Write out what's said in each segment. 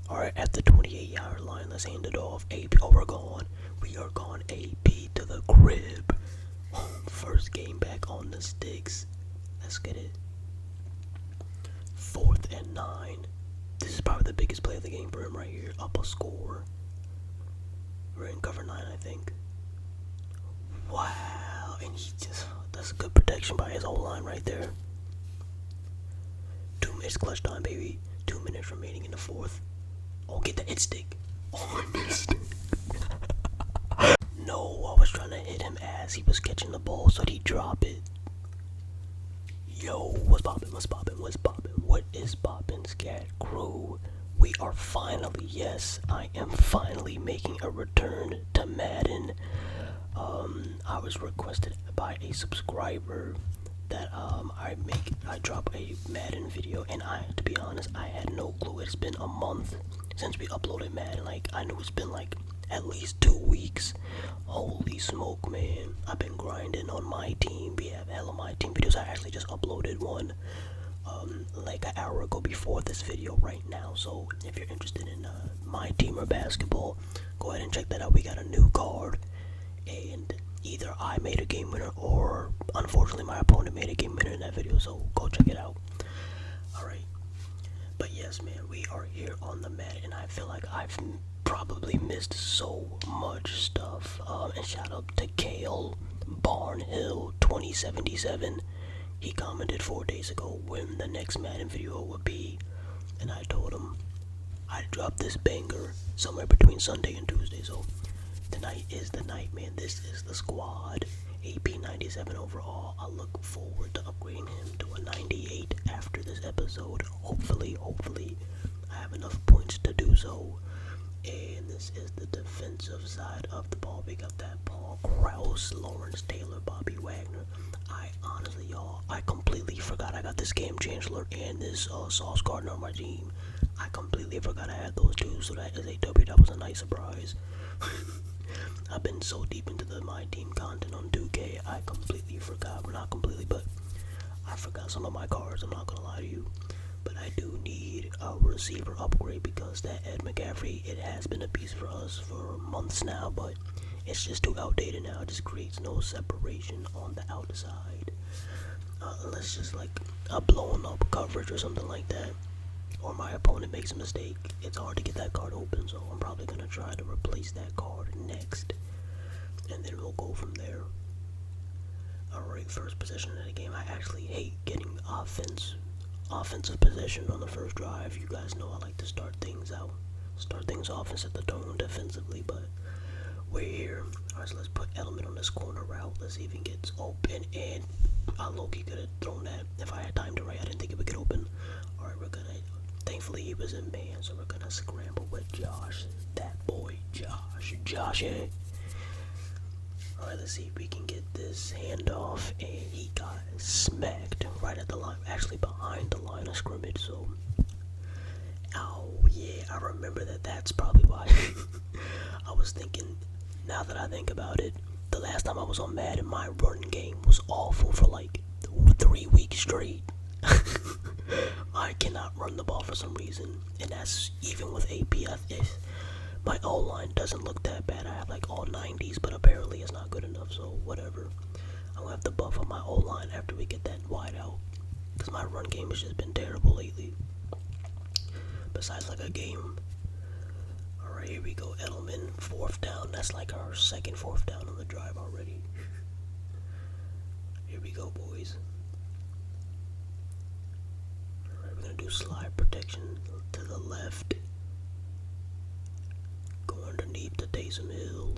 Alright, at the 28-yard line, let's hand it off. AP, oh, we're gone. We are gone. AP to the crib. First game back on the sticks. Let's get it. 4th and 9. This is probably the biggest play of the game for him right here. Up a score. We're in cover 9, I think. Wow. And he just, that's good protection by his whole line right there. 2 minutes clutch time, baby. 2 minutes remaining in the 4th. Oh, get the hit stick. Oh, I missed it. No, I was trying to hit him as he was catching the ball so he'd drop it. Yo, what's poppin', what's poppin', what's poppin', what is poppin', Scat Crew? We are finally, yes, I am finally making a return to Madden. I was requested by a subscriber that I drop a Madden video, and to be honest, I had no clue. It's been a month since we uploaded Madden. Like, I knew it's been like at least 2 weeks. Holy smoke, man. I've been grinding on my team. We have hella my team videos. I actually just uploaded one like an hour ago before this video right now. So if you're interested in my team or basketball, go ahead and check that out. We got a new card, and either I made a game winner or unfortunately my opponent made a game winner in that video, so go check it out. Alright, but yes, man, we are here on the mat, and I feel like I've probably missed so much stuff. And shout out to Kale Barnhill 2077. He commented 4 days ago when the next Madden video would be, and I told him I'd drop this banger somewhere between Sunday and Tuesday. So tonight is the night, man. This is the squad. AP 97 overall. I look forward to upgrading him to a 98 after this episode. Hopefully, I have enough points to do so. And this is the defensive side of the ball. We got that Paul Krause, Lawrence Taylor, Bobby Wagner. I honestly, y'all, I completely forgot I got this Game Chancellor and this Sauce Gardner on my team. I completely forgot I had those two, so that is a W. That was a nice surprise. I've been so deep into my team content on 2K, I completely forgot. Well, not completely, but I forgot some of my cards, I'm not gonna lie to you. But I do need a receiver upgrade because that Ed McCaffrey, it has been a piece for us for months now, but it's just too outdated now. It just creates no separation on the outside. Unless just like a blown up coverage or something like that, or my opponent makes a mistake, it's hard to get that card open, so I'm probably going to try to replace that card next, and then we'll go from there. Alright, first possession of the game. I actually hate getting offensive possession on the first drive. You guys know I like to start things off and set the tone defensively, but we're here. Alright, so let's put Element on this corner route. Let's see if he gets open, and I low-key could have thrown that if I had time to right. I didn't think it would get open. Alright, we're gonna, thankfully he was in man, so we're gonna scramble with Josh. That boy, Josh, eh? Alright, let's see if we can get this handoff, and he got smacked right at the line, actually behind the line of scrimmage, so, oh yeah, I remember that. That's probably why. I was thinking, now that I think about it, the last time I was on Madden, my run game was awful for like 3 weeks straight. I cannot run the ball for some reason, and that's even with AP. My O-line doesn't look that bad. I have like all 90s, but apparently it's not good enough, so whatever. I'm gonna have to buff up my O-line after we get that wide out, because my run game has just been terrible lately. Besides like a game. Alright, here we go, Edelman, 4th down. That's like our second 4th down on the drive already. Here we go, boys. Alright, we're gonna do slide protection to the left. Go underneath the Taysom Hill.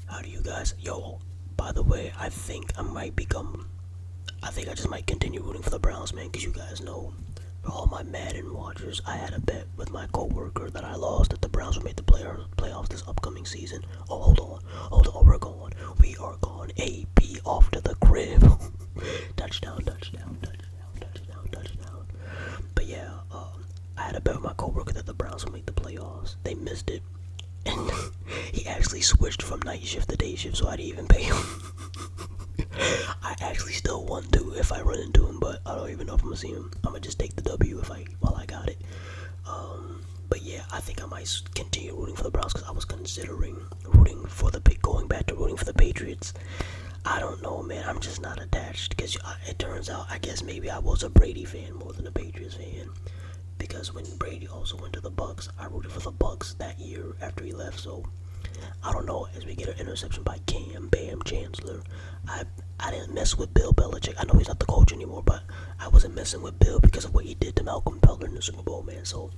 How do you guys, yo, by the way, I think I just might continue rooting for the Browns, man, because you guys know, for all my Madden watchers, I had a bet with my coworker that I lost that the Browns would make the playoffs this upcoming season. Oh, hold on, we're gone. We are gone. AP off to the crib. Touchdown. But yeah, I had a bet with my coworker that the Browns would make the playoffs. They missed it. And he actually switched from night shift to day shift, so I didn't even pay him. I actually still won too if I run into him, but I don't even know if I'm gonna see him. I'm gonna just take the W while I got it. But I think I might continue rooting for the Browns because I was considering going back to rooting for the Patriots. I don't know, man. I'm just not attached because it turns out, I guess maybe I was a Brady fan more than a Patriots fan. Because when Brady also went to the Bucks, I rooted for the Bucks that year after he left. So I don't know. As we get an interception by Cam Bam Chancellor, I didn't mess with Bill Belichick. I know he's not the coach anymore, but I wasn't messing with Bill because of what he did to Malcolm Butler in the Super Bowl, man. So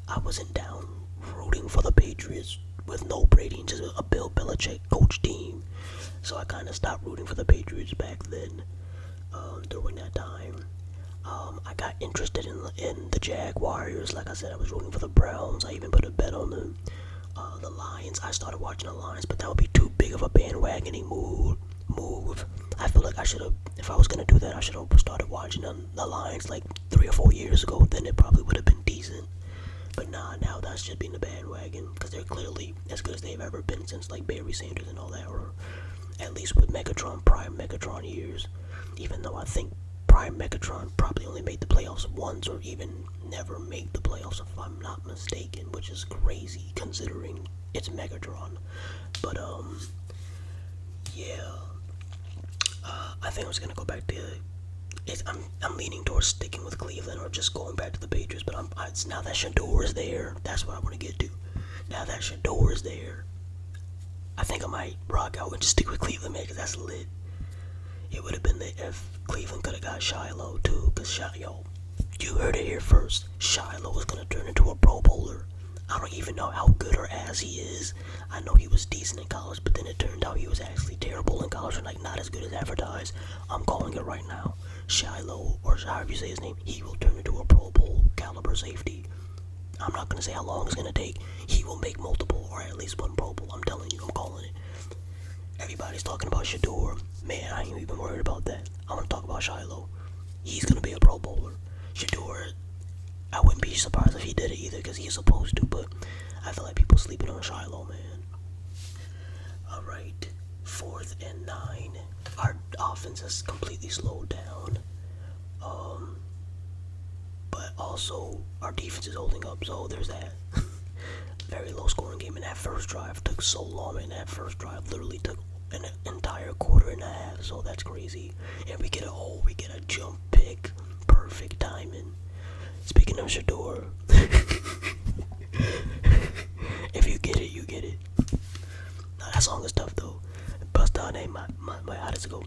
I wasn't down rooting for the Patriots with no Brady and just a Bill Belichick coach team. So I kind of stopped rooting for the Patriots back then. During that time, I got interested in the Jaguars. Like I said, I was rooting for the Browns. I even put a bet on the Lions. I started watching the Lions, but that would be too big of a bandwagoning move. I feel like I should have, if I was gonna do that, I should have started watching the Lions like 3 or 4 years ago. Then it probably would have been decent. But nah, now that's just being the bandwagon because they're clearly as good as they've ever been since like Barry Sanders and all that, or at least with prime Megatron years. Even though I think prime Megatron probably only made the playoffs once or even never made the playoffs if I'm not mistaken, which is crazy considering it's Megatron. But yeah, I think I was gonna go back to. I'm leaning towards sticking with Cleveland or just going back to the Patriots. But it's now that Shador is there. That's what I want to get to. Now that Shador is there, I think I might rock out and just stick with Cleveland, man, because that's lit. It would have been lit if Cleveland could have got Shiloh too, because you heard it here first. Shiloh was gonna turn into a Pro Bowler. I don't even know how good or ass he is. I know he was decent in college, but then it turned out he was actually terrible in college, or like not as good as advertised. I'm calling it right now. Shiloh, or however you say his name, he will turn into a Pro Bowl caliber safety. I'm not gonna say how long it's gonna take. He will make multiple, or at least one Pro Bowl. I'm telling you, I'm calling it. Everybody's talking about Shador. Man, I ain't even worried about that. I'm gonna talk about Shiloh. He's gonna be a Pro Bowler. Shador, I wouldn't be surprised if he did it either, because he's supposed to, but I feel like people sleeping on Shiloh, man. Alright, 4th and 9. Our offense has completely slowed down. But also, our defense is holding up, so there's that. Very low scoring game, and that first drive took so long, and that first drive literally took an entire quarter and a half, so that's crazy. And we get a jump pick, perfect timing. Speaking of Shador, if you get it, you get it. Now, that song is tough though. Bust down how does it go?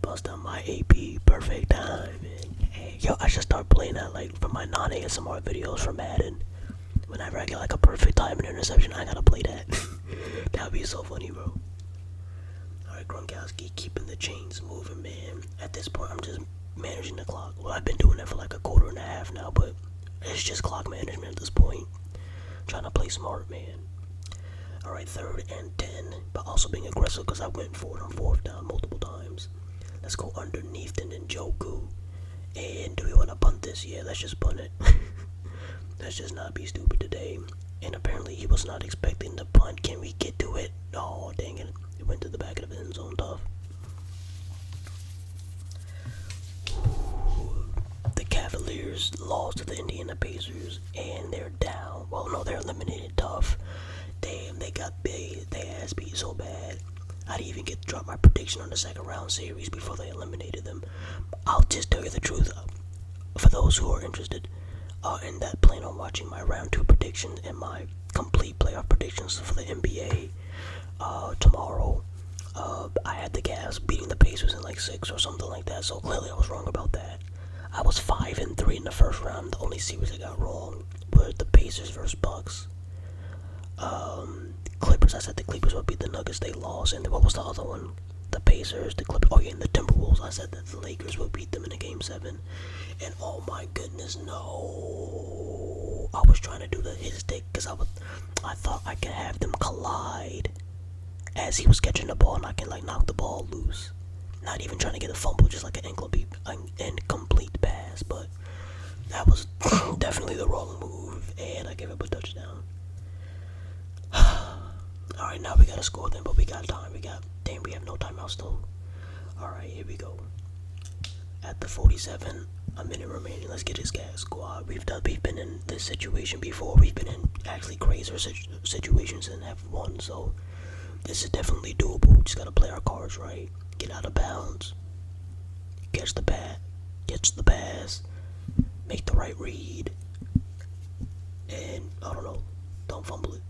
Bust down my AP, perfect timing. Hey, yo, I should start playing that like for my non-ASMR videos for Madden. Whenever I get like a perfect timing interception, I gotta play that. That'd be so funny, bro. Alright, Gronkowski keeping the chains moving, man. At this point, I'm just managing the clock. Well, I've been doing that for like a quarter and a half now, but it's just clock management at this point. Trying to play smart, man. Alright, 3rd and 10, but also being aggressive because I went for it on 4th down multiple times. Let's go underneath and then Njoku. And do we want to punt this? Yeah, let's just punt it. Let's just not be stupid today. And apparently he was not expecting the punt. Can we get to it? Oh, dang it. It went to the back of the end zone. Tough. Ooh. The Cavaliers lost to the Indiana Pacers, and they're down. Well, no, they're eliminated. Tough. Damn, they got big. They ass beat so bad. I didn't even get to drop my prediction on the second round series before they eliminated them. I'll just tell you the truth. For those who are interested, and that plan on watching my round 2 predictions and my complete playoff predictions for the NBA tomorrow. I had the Cavs beating the Pacers in like 6 or something like that, so clearly I was wrong about that. I was 5-3 in the first round. The only series I got wrong were the Pacers versus Bucks. Clippers, I said the Clippers would beat the Nuggets, they lost. And then what was the other one? The Pacers, the Clippers, and the Timberwolves. I said that the Lakers would beat them in a game 7. And oh my goodness, no. I was trying to do the hit stick because I thought I could have them collide as he was catching the ball and I can like knock the ball loose. Not even trying to get a fumble, just like an incomplete pass. But that was definitely the wrong move, and I gave up a touchdown. Alright, now we gotta score them, but we got time. We have no timeouts though. Alright, here we go. at the 47, a minute remaining. Let's get this gas squad. We've been in this situation before. We've been in actually crazier situations and have won, so this is definitely doable. Just gotta play our cards right. Get out of bounds. Catch the pass. Make the right read. And I don't know. Don't fumble it.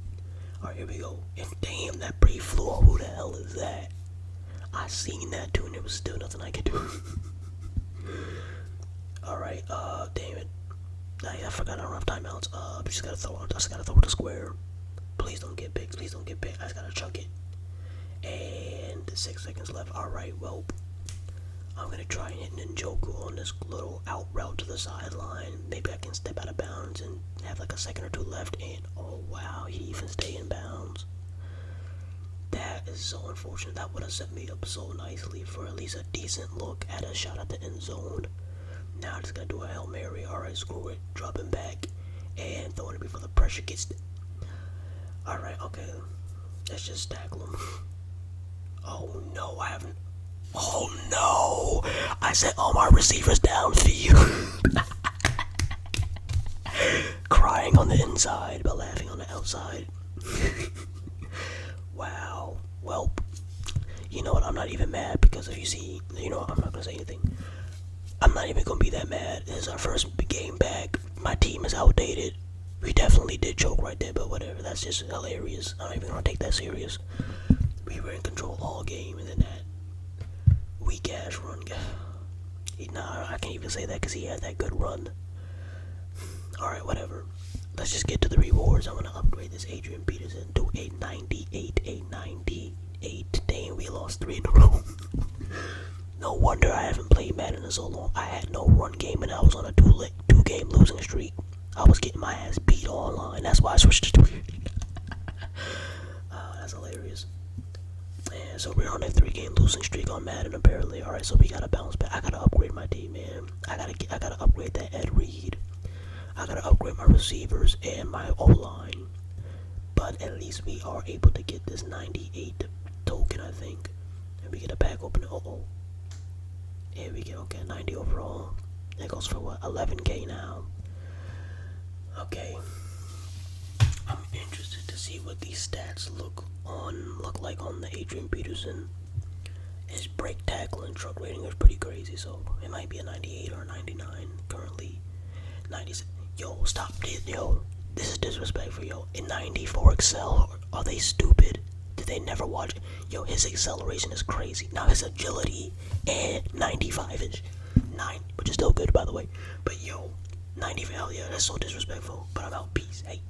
Alright, here we go. And damn, that brief flew off. Who the hell is that? I seen that too, and there was still nothing I could do. Alright, damn it. I forgot I don't have timeouts. I just gotta throw it to square. Please don't get picked. I just gotta chuck it. And 6 seconds left. Alright, well, I'm gonna try and hit Ninjoku on this little out route to the sideline. Maybe I can step out of bounds and have like a second or two left. And oh wow, he even stay in bounds. That is so unfortunate. That would have set me up so nicely for at least a decent look at a shot at the end zone. Now I just gotta do a Hail Mary. Alright, screw it. Drop him back and throwing it before the pressure gets. Alright, okay. Let's just tackle him. Oh no, I haven't. Oh no! I set all my receivers downfield. Crying on the inside but laughing on the outside. Wow. Well, you know what? I'm not even mad because if you see, I'm not gonna say anything. I'm not even gonna be that mad. This is our first game back. My team is outdated. We definitely did choke right there, but whatever. That's just hilarious. I'm not even gonna take that serious. We were in control all game, and then that weak ass run. Nah, I can't even say that because he had that good run. Alright, whatever. Let's just get to the rewards. I'm gonna upgrade this Adrian Peterson to a 98. Damn, we lost 3 in a row. No wonder I haven't played Madden in so long. I had no run game and I was on a 2-game losing streak. I was getting my ass beat online. That's why I switched to that's hilarious. And so we're on a 3-game losing streak on Madden apparently. Alright, so we gotta bounce back. I gotta upgrade my team, man. I gotta upgrade that Ed Reed. I gotta upgrade my receivers and my O-line. But at least we are able to get this 98 token, I think. And we get a pack opening. Here we go. Okay, 90 overall. That goes for what? 11k now. Okay. I'm interested to see what these stats look like on the Adrian Peterson. His break, tackle, and truck rating is pretty crazy, so it might be a 98 or a 99 currently. 96. Yo, stop this. Yo, this is disrespectful, yo. In 94 Excel, are they stupid? Did they never watch it? Yo, his acceleration is crazy. Now his agility and 95-ish. 9, which is still good, by the way. But yo, 95, hell yeah, that's so disrespectful. But I'm out. Peace. Hey.